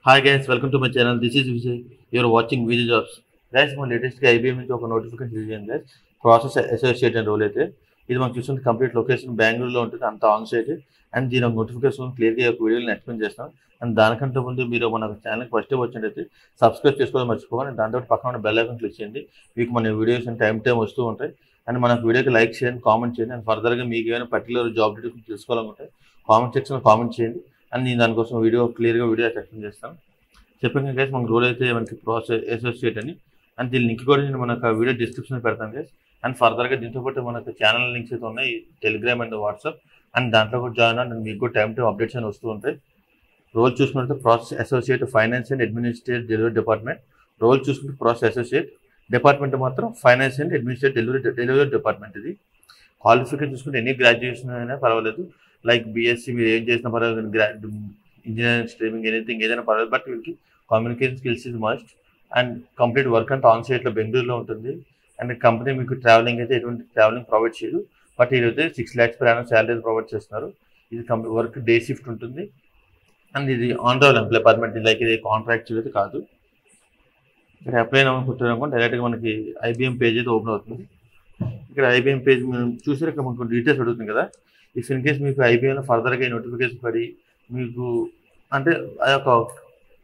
Hi guys, welcome to my channel. This is Vijay. You are watching Vijay Jobs. Guys, మన లేటెస్ట్గా IBM నుంచి ఒక notification release అయింది guys. Process associate అనే role అయితే ఇది మనకు చూస్తుంది కంప్లీట్ లొకేషన్ బెంగళూరులో ఉంటుంది, అంత ఆన్ సైట్. అండ్ దీని నోటిఫికేషన్ క్లియర్గా ఒక వీడియోని ఎక్స్ప్లెయిన్ చేస్తాం. అండ్ దానికంటే ముందు మీరు మన ఛానల్కి ఫస్ట్ వచ్చినట్టయితే సబ్స్క్రైబ్ చేసుకోవడం మర్చిపోవాలి. దాంతో పక్కన ఉన్న బెల్ ఐకాన్ క్లిక్ చేయండి. మీకు మన వీడియోస్ టైం వస్తూ ఉంటాయి. అండ్ మనకు వీడియోకి లైక్ చేయండి, కామెంట్ చేయండి. అండ్ ఫర్దర్గా మీకు ఏమైనా పర్టికులర్ జాబ్ డీటెయిల్స్ తెలుసుకోవాలనుకుంటే కామెంట్ సెక్షన్లో కామెంట్ చేయండి. అండ్ నేను దానికోసం క్లియర్గా వీడియో ఎక్స్ప్లెయిన్ చేస్తాను. చెప్పాను గైస్, మనకు రోల్ అయితే మనకి ప్రాసెస్ అసోసియేట్ అని. అండ్ దీని లింక్ కూడా నేను మనకు వీడియో డిస్క్రిప్షన్లో పెడతాను గైస్. అండ్ ఫర్దర్గా దీంతో పాటు మనకు ఛానల్ లింక్స్ అయితే ఉన్నాయి, టెలిగ్రామ్ అండ్ వాట్సాప్. అండ్ దాంట్లో కూడా జాయిన్ అవ్వండి. మీకు కూడా టైం అప్డేట్స్ అని వస్తూ ఉంటాయి. రోల్ చూసుకుంటే process associate finance and administrative delivery department. Role చూసుకుంటే ప్రాసెస్ అసోసియేట్, డిపార్ట్మెంట్ మాత్రం finance and administrative delivery department. ఇది క్వాలిఫికేషన్ చూసుకుంటే ఎనీ గ్రాడ్యుయేషన్ అయినా పర్వాలేదు, లైక్ బీఎస్సీ మీరు ఏం చేసినా పర్వాలేదు, ఇంజనీరింగ్ స్ట్రీమింగ్ ఎనీథింగ్ ఏదైనా పర్వాలేదు. బట్ వీళ్ళకి communication skills is must. And complete work అంతా ఆన్ సైట్లో బెంగళూరులో ఉంటుంది. అండ్ కంపెనీ మీకు ట్రావెలింగ్ అయితే ఎటువంటి ట్రావెలింగ్ ప్రొవైడ్ చేయదు. బట్ ఈరోజు 6 lakhs per annum salary provide చేస్తున్నారు. ఇది వర్క్ డే షిఫ్ట్ ఉంటుంది. అండ్ ఇది on role employee permanent, like ఇది కాంట్రాక్చువల్ అయితే కాదు. ఇక్కడ అప్లై అవ్వకుంటే డైరెక్ట్గా మనకి ఐబీఎం పేజ్ అయితే ఓపెన్ అవుతుంది. ఇక్కడ ఐబీఎం పేజ్ మనం చూసారు, ఇక్కడ మనకు డీటెయిల్స్ అడుగుతుంది కదా. ఇఫ్ ఇన్ కేస్ మీకు ఐబీఎంలో ఫర్దర్గా నోటిఫికేషన్ పడి మీకు అంటే ఆ యొక్క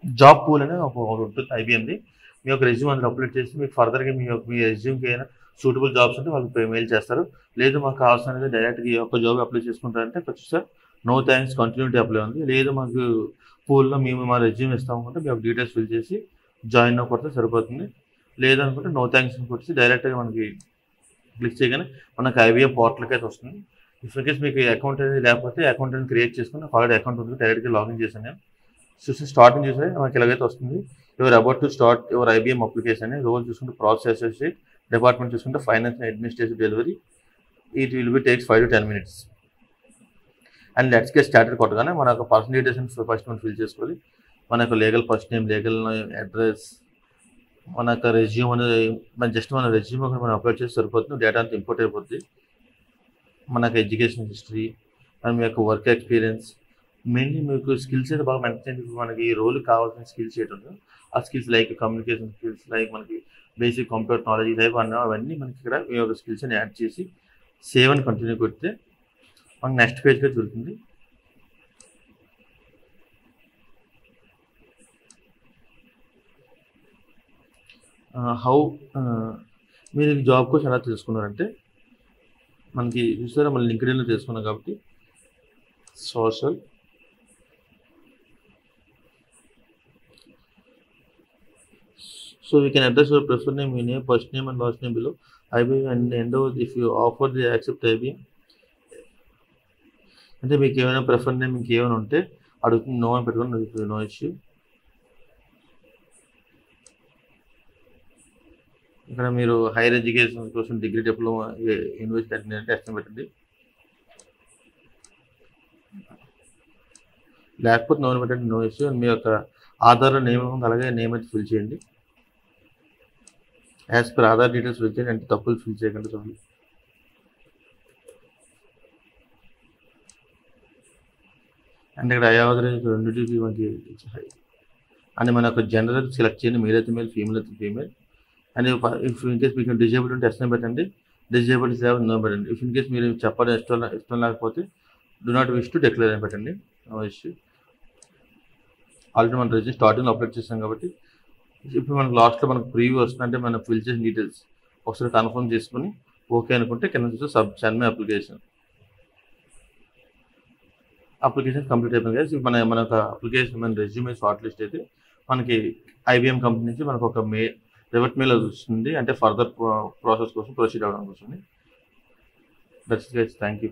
జాబ్ పూల్ అనేది ఒకటి ఉంటుంది ఐబీఎంది. మీ యొక్క రెజ్యూమ్ అందులో అప్లోడ్ చేసి మీకు ఫర్దర్గా మీ రెజ్యూమ్కి అయినా సూటబుల్ జాబ్స్ ఉంటే వాళ్ళకి మెయిల్ చేస్తారు. లేదు మాకు కావాల్సిన అనేది డైరెక్ట్గా ఈ యొక్క జాబ్ అప్లై చేసుకుంటారంటే కొంచెం sir no thanks continuity apply ఉంది. లేదు మాకు పూల్లో మేము మా రెజ్యూమ్ ఇస్తామనుకుంటే మీ యొక్క డీటెయిల్స్ ఫిల్ చేసి జాయిన్ అవ్వకపోతే సరిపోతుంది. లేదనుకుంటే నో థ్యాంక్స్ అని కొట్టి డైరెక్ట్గా మనకి క్లిక్ చేయగానే మనకు ఐబీఎం పోర్టల్కి అయితే వస్తుంది. ఇఫ్ ఇన్ కేస్ మీకు అకౌంట్ అనేది లేకపోతే అకౌంట్ అనేది క్రియేట్ చేసుకుని ఆల్రెడీ అకౌంట్ ఉంది, డైరెక్ట్గా లాగిన్ చేశాను నేను. చూసి స్టార్టింగ్ చూసే మనకి ఇలాగైతే వస్తుంది. Your about to start your IBM application అని. రోల్ చూసుకుంటే ప్రాసెస్ అసోసియేట్, డిపార్ట్మెంట్ చూసుకుంటే finance and administrative delivery. It will be takes 5 to 10 minutes. And let's get started కొట్టగానే మన యొక్క పర్సనల్ డీటెయిల్స్ ఫస్ట్ మనం ఫిల్ చేసుకోవాలి. మన యొక్క legal first name, legal address, మన యొక్క రెజ్యూమ్ అనేది మన రెజ్యూమ్ మనం అప్లోడ్ చేసి సరిపోతుంది. డేటా అంతా ఇంపోర్ట్ అయిపోతుంది. మన యొక్క ఎడ్యుకేషన్ హిస్టరీ అండ్ మీ యొక్క వర్క్ ఎక్స్పీరియన్స్, మెయిన్లీ మీకు స్కిల్స్ అయితే బాగా మెన్షన్. మనకి ఈ రోల్ కావాల్సిన స్కిల్స్ ఏంటి ఉందో ఆ skills, like communication skills, like మనకి బేసిక్ కంప్యూటర్ నాలెడ్జ్ టైప్ అవన్నీ మనకి ఇక్కడ మీ యొక్క స్కిల్స్ అని యాడ్ చేసి సేవ్ అని కంటిన్యూ కొడితే మనకి నెక్స్ట్ పేజ్కి వెళ్తుంది. హౌ మీరు జాబ్ కోసం ఎలా తెలుసుకున్నారంటే మనకి చూసారా, మన లింక్డ్ఇన్లో తెలుసుకున్నాం కాబట్టి social so we can address your preferred name, your name, first name and last name below IBM and end of if you offer the accept IBM. అంటే మీకు ఏమైనా ప్రిఫర్డ్ నేమ్ మీకు ఏమైనా ఉంటే అడుగుతుంది, నో అని పెట్టుకోండి, నో ఇష్యూ. ఇక్కడ మీరు హైయర్ ఎడ్యుకేషన్ కోసం డిగ్రీ, డిప్లొమా, యూనివర్సిటీ అంటే ఎస్ఎం పెట్టండి. లేకపోతే నో అని పెట్టండి, నో ఇష్యూ. మీ యొక్క ఆధార్ నేమ్ ఉంది, అలాగే నేమ్ అయితే ఫిల్ చేయండి. As per Aadhaar details fill చేయండి, అంటే తప్పులు ఫిల్ చేయకండి చాలు. అండ్ ఇక్కడ ఐఆథరైజ్ రెండింటికి మనకి అండ్ మన యొక్క జెండర్ అయితే సెలెక్ట్ చేయండి, మేల్ అయితే మేల్, ఫీమేల్ అయితే female. And if in case మీకు డిజేబుల్ ఉంటే ఎస్ఎం పెట్టండి, డిజేబుల్ నో పెట్టండి. ఇఫ్ ఇన్ కేస్ మీరు చెప్పడం ఇష్టం లేకపోతే do not wish to declare అని పెట్టండి, నో ఇష్యూ. ఆల్రెడీ మన రెజ్యూమ్ స్టార్టింగ్లో అప్లోడ్ చేస్తాం కాబట్టి ఇప్పుడు మనకు లాస్ట్లో మనకు ప్రీవ్యూ వస్తుంది. అంటే మనం ఫిల్ చేసిన డీటెయిల్స్ ఒకసారి కన్ఫర్మ్ చేసుకుని ఓకే అనుకుంటే కింద చూస్తే సెండ్ మై అప్లికేషన్ కంప్లీట్ అయిపోయింది కదా. మన యొక్క అప్లికేషన్ మన రెజ్యూమే షార్ట్ లిస్ట్ అయితే మనకి ఐబీఎం కంపెనీ నుంచి మనకు ఒక రివర్ట్ మెయిల్ వస్తుంది, అంటే ఫర్దర్ ప్రాసెస్ కోసం ప్రొసీడ్ అవ్వడం కోసం. That's guys, thank you.